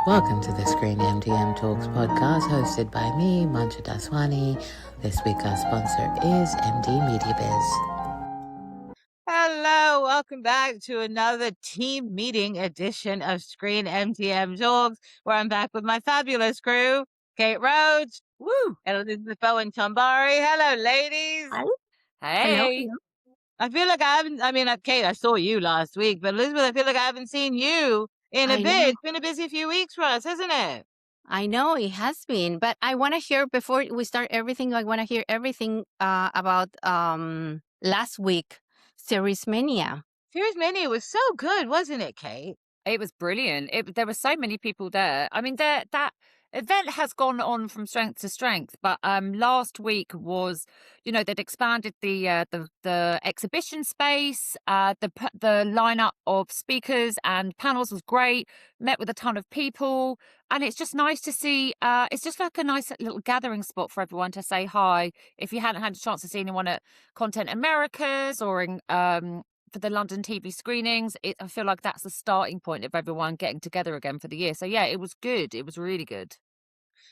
Welcome to the ScreenMDM Talks podcast hosted by me, Mansha Daswani. This week our sponsor is MD Media Biz. Hello, welcome back to another team meeting edition of ScreenMDM Talks, where I'm back with my fabulous crew, Kate Roach, Woo! and Elizabeth Bowen-Tombari. Hello, ladies. Hi. Hey. Hello. I feel like Kate, I saw you last week, but Elizabeth, I feel like I haven't seen you in a I bit. know. It's been a busy few weeks for us, hasn't it? I know it has been, but I want to hear before we start everything. I want to hear everything about last week, Series Mania. Series Mania was so good, wasn't it, Kate? It was brilliant. There were so many people there. I mean, that event has gone on from strength to strength. But last week was, they'd expanded the exhibition space. The lineup of speakers and panels was great. Met with a ton of people, and it's just nice to see. It's just like a nice little gathering spot for everyone to say hi. If you hadn't had a chance to see anyone at Content Americas or in for the London TV screenings, I feel like that's the starting point of everyone getting together again for the year. So yeah, it was good. It was really good.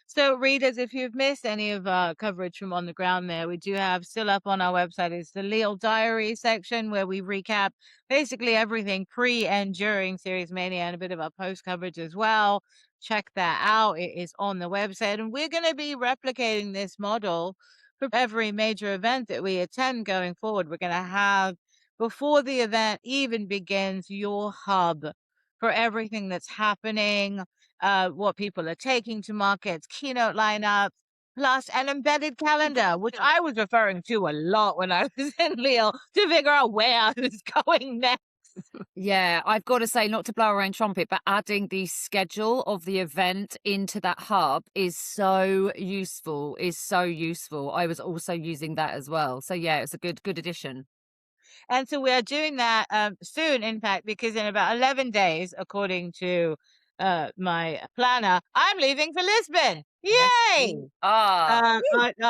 So, readers, if you've missed any of our coverage from on the ground there, we do have still up on our website is the Lille Diary section where we recap basically everything pre and during Series Mania and a bit of our post coverage as well. Check that out. It is on the website. And we're going to be replicating this model for every major event that we attend going forward. We're going to have, before the event even begins, your hub for everything that's happening, what people are taking to markets, keynote lineups, plus an embedded calendar, which I was referring to a lot when I was in Lille to figure out where I was going next. Yeah, I've got to say, not to blow our own trumpet, but adding the schedule of the event into that hub is so useful. I was also using that as well. So yeah, it's a good addition. And so we're doing that soon, in fact, because in about 11 days, according to my planner, I'm leaving for Lisbon. Yay! Our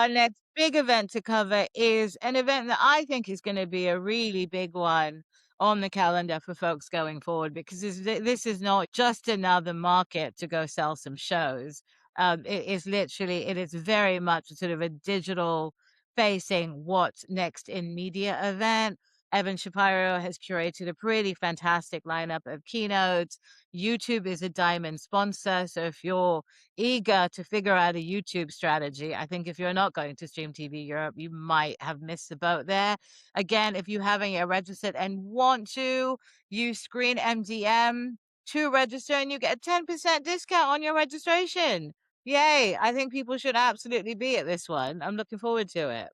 next big event to cover is an event that I think is going to be a really big one on the calendar for folks going forward, because this is not just another market to go sell some shows. It is very much sort of a digital facing what's next in media event. Evan Shapiro has curated a pretty fantastic lineup of keynotes. YouTube is a diamond sponsor. So if you're eager to figure out a YouTube strategy, I think if you're not going to Stream TV Europe, you might have missed the boat there. Again, if you haven't yet registered and want to, use ScreenMDM to register and you get a 10% discount on your registration. Yay. I think people should absolutely be at this one. I'm looking forward to it.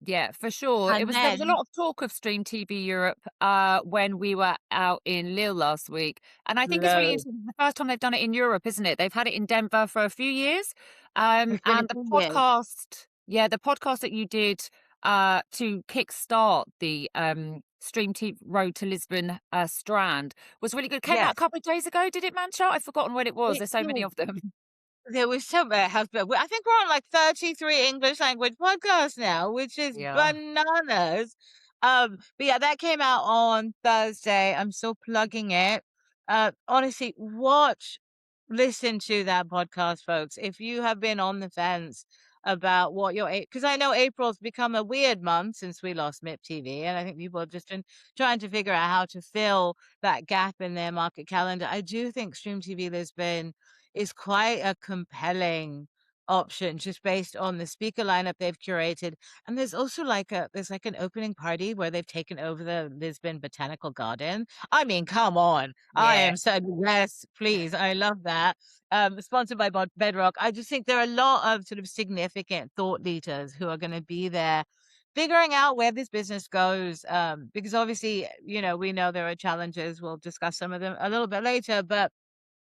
Yeah, for sure. And There was a then lot of talk of Stream TV Europe when we were out in Lille last week. And I think it's really loads. interesting. The first time they've done it in Europe, isn't it? They've had it in Denver for a few years. It's been a And the few years. podcast that you did to kickstart the Stream TV Road to Lisbon strand was really good. Came out Yes. a couple of days ago, did it, Mansha? I've forgotten when it was. It There's so many did. of them. There was some husband. I think we're on like 33 English language podcasts now, which is Yeah. bananas. But yeah, that came out on Thursday. I'm still plugging it. Honestly, listen to that podcast, folks. If you have been on the fence about what because I know April's become a weird month since we lost MIP TV, and I think people have just been trying to figure out how to fill that gap in their market calendar. I do think Stream TV Lisbon is quite a compelling option just based on the speaker lineup they've curated. And there's also there's like an opening party where they've taken over the Lisbon Botanical Garden. I mean, come on. I Yeah. am so yes, please. I love that. Sponsored by Bedrock. I just think there are a lot of sort of significant thought leaders who are going to be there figuring out where this business goes. Because obviously, we know there are challenges. We'll discuss some of them a little bit later, but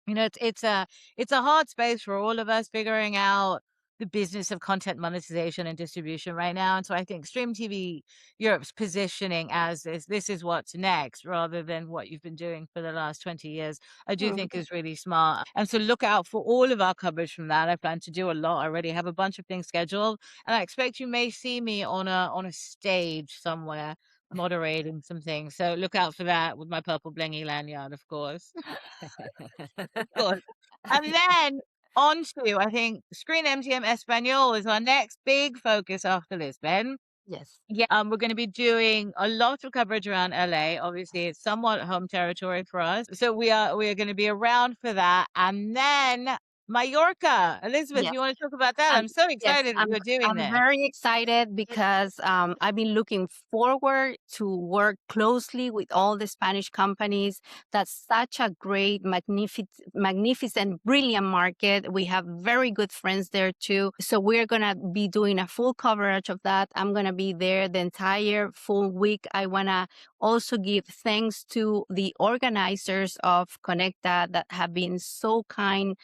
it's a hard space for all of us figuring out the business of content monetization and distribution right now. And so I think Stream TV Europe's positioning as this is what's next, rather than what you've been doing for the last 20 years, I do think is really smart. And so look out for all of our coverage from that. I plan to do a lot. I already have a bunch of things scheduled, and I expect you may see me on a stage somewhere moderating some things. So look out for that with my purple blingy lanyard, of course. Of course. And then on to, I think, ScreenMDM Espanol is our next big focus after Lisbon. Yes. Yeah, we're going to be doing a lot of coverage around LA. Obviously, it's somewhat home territory for us, so we are going to be around for that. And then Mallorca, Elizabeth, Yes. you want to talk about that? I'm so Yes, excited that you're doing I'm this. very excited because I've been looking forward to work closely with all the Spanish companies. That's such a great, magnificent, brilliant market. We have very good friends there too. So we're gonna be doing a full coverage of that. I'm gonna be there the entire full week. I wanna also give thanks to the organizers of Conecta that have been so kind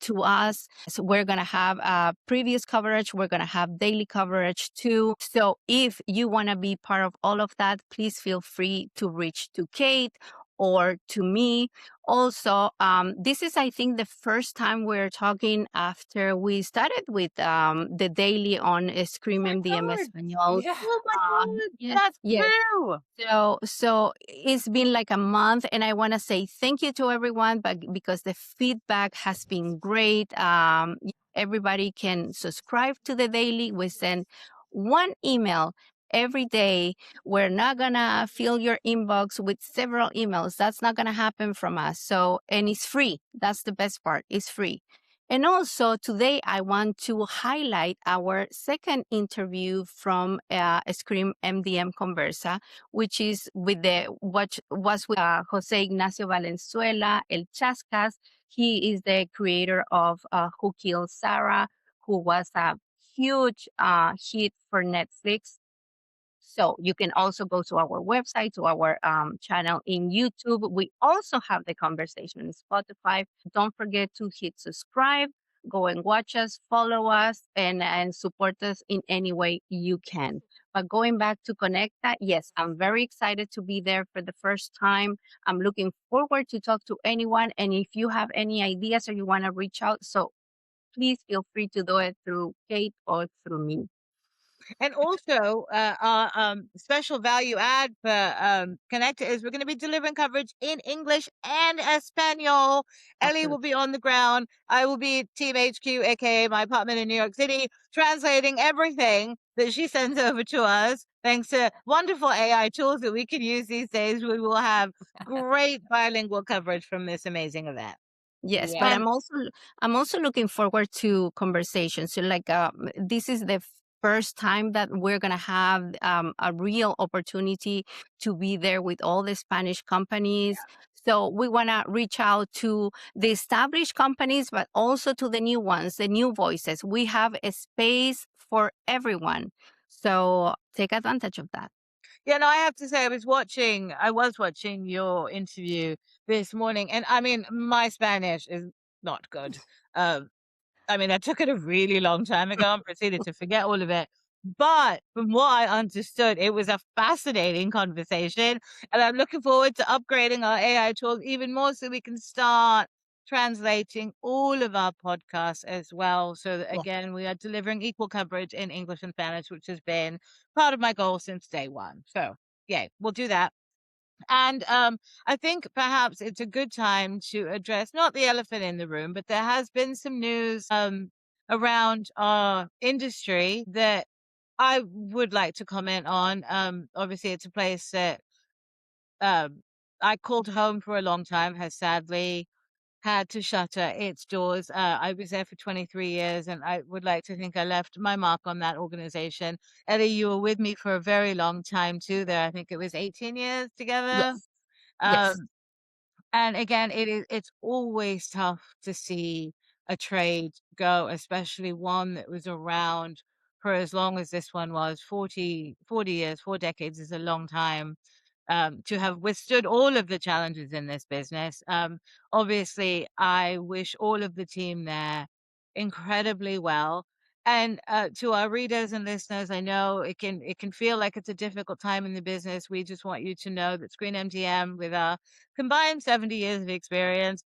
to us. So we're going to have previous coverage. We're going to have daily coverage too. So if you want to be part of all of that, please feel free to reach to Kate or to me. Also, this is, I think, the first time we're talking after we started with the daily on ScreenMDM Espanol. Yeah. Oh my God, Yes, that's yes. true. So it's been like a month, and I want to say thank you to everyone, but because the feedback has been great. Everybody can subscribe to the daily. We send one email every day. We're not gonna fill your inbox with several emails. That's not gonna happen from us. So, and it's free. That's the best part. It's free. And also today, I want to highlight our second interview from Scream MDM Conversa, which is with what was with Jose Ignacio Valenzuela, El Chascas. He is the creator of Who Killed Sarah, who was a huge hit for Netflix. So you can also go to our website, to our channel in YouTube. We also have the conversation in Spotify. Don't forget to hit subscribe, go and watch us, follow us, and support us in any way you can. But going back to Conecta, yes, I'm very excited to be there for the first time. I'm looking forward to talk to anyone. And if you have any ideas or you want to reach out, so please feel free to do it through Kate or through me. And also, our special value add for Connector is we're going to be delivering coverage in English and Espanol. Ellie will be on the ground. I will be at Team HQ, aka my apartment in New York City, translating everything that she sends over to us. Thanks to wonderful AI tools that we can use these days, we will have great bilingual coverage from this amazing event. Yes, Yeah. but I'm also looking forward to conversations. So like this is the first time that we're gonna have a real opportunity to be there with all the Spanish companies. So we wanna reach out to the established companies, but also to the new ones, the new voices. We have a space for everyone. So take advantage of that. Yeah, no, I have to say, I was watching your interview this morning, and I mean, my Spanish is not good. Um, I mean, I took it a really long time ago and proceeded to forget all of it. But from what I understood, it was a fascinating conversation. And I'm looking forward to upgrading our AI tools even more so we can start translating all of our podcasts as well. So that, Yeah. again, we are delivering equal coverage in English and Spanish, which has been part of my goal since day one. So, yeah, we'll do that. And I think perhaps it's a good time to address not the elephant in the room, but there has been some news around our industry that I would like to comment on. Obviously, it's a place that I called home for a long time, has sadly had to shutter its doors. I was there for 23 years, and I would like to think I left my mark on that organization. Ellie, you were with me for a very long time too there. I think it was 18 years together. Yes. Yes. Um, and again, it's always tough to see a trade go, especially one that was around for as long as this one was. 40 years, 4 decades is a long time to have withstood all of the challenges in this business. Obviously, I wish all of the team there incredibly well. And to our readers and listeners, I know it can feel like it's a difficult time in the business. We just want you to know that ScreenMDM, with our combined 70 years of experience,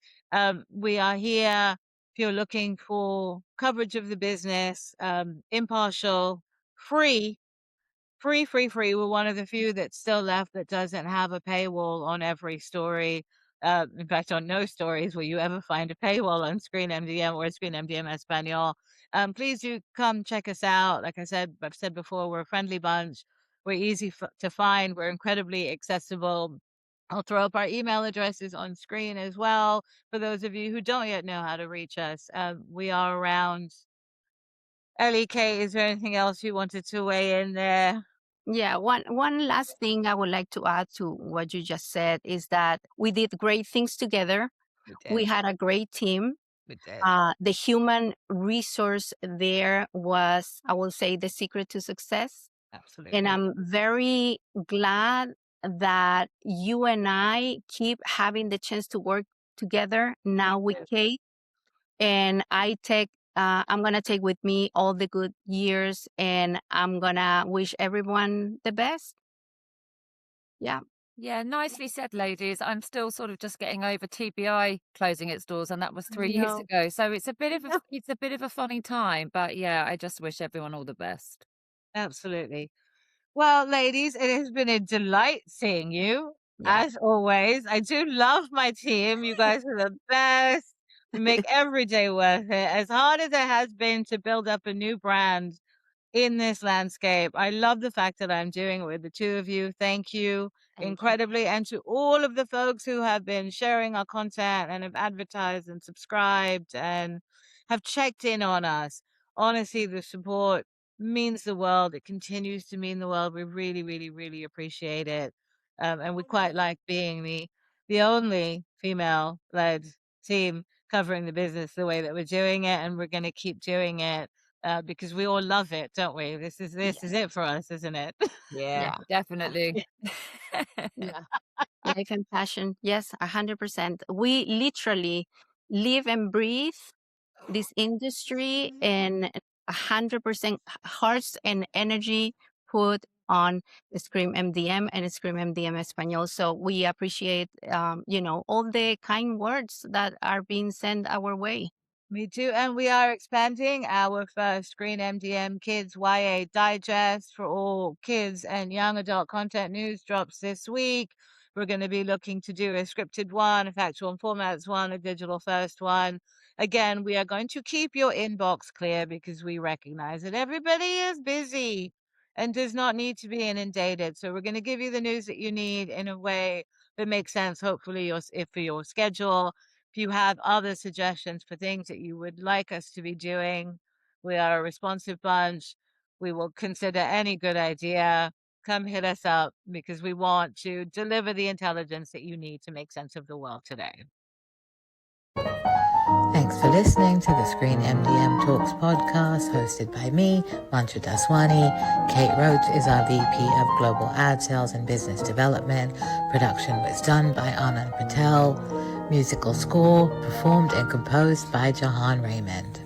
we are here if you're looking for coverage of the business, impartial, free. Free. We're one of the few that's still left that doesn't have a paywall on every story. In fact, on no stories will you ever find a paywall on ScreenMDM or ScreenMDM Espanol. Please do come check us out. Like I've said before, we're a friendly bunch. We're easy to find. We're incredibly accessible. I'll throw up our email addresses on screen as well for those of you who don't yet know how to reach us. We are around. LEK, is there anything else you wanted to weigh in there? Yeah, one last thing I would like to add to what you just said is that we did great things together. We had a great team. We did. The human resource there was, I will say, the secret to success. Absolutely. And I'm very glad that you and I keep having the chance to work together now with Kate. And I'm going to take with me all the good years, and I'm going to wish everyone the best. Yeah. Yeah, nicely said, ladies. I'm still sort of just getting over TBI closing its doors, and that was 3 years ago. So it's a bit of a funny time, but yeah, I just wish everyone all the best. Absolutely. Well, ladies, it has been a delight seeing you. Yeah. As always, I do love my team. You guys are the best. We make every day worth it. As hard as it has been to build up a new brand in this landscape, I love the fact that I'm doing it with the two of you. Thank you incredibly. And to all of the folks who have been sharing our content and have advertised and subscribed and have checked in on us. Honestly, the support means the world. It continues to mean the world. We really, really, really appreciate it. And we quite like being the only female-led team covering the business the way that we're doing it, and we're going to keep doing it because we all love it, don't we? This is it for us, isn't it? Yeah, definitely. Yeah. Life and passion. Yes, 100%. We literally live and breathe this industry, and 100% hearts and energy put on ScreenMDM and ScreenMDM Espanol. So we appreciate, all the kind words that are being sent our way. Me too. And we are expanding our first ScreenMDM Kids YA Digest for all kids and young adult content news drops this week. We're going to be looking to do a scripted one, a factual and formats one, a digital first one. Again, we are going to keep your inbox clear because we recognize that everybody is busy and does not need to be inundated. So we're going to give you the news that you need in a way that makes sense, hopefully, for your schedule. If you have other suggestions for things that you would like us to be doing, we are a responsive bunch. We will consider any good idea. Come hit us up because we want to deliver the intelligence that you need to make sense of the world today. Thanks for listening to the ScreenMDM Talks podcast hosted by me, Mansha Daswani. Kate Roach is our VP of Global Ad Sales and Business Development. Production was done by Anand Patel. Musical score performed and composed by Jahan Raymond.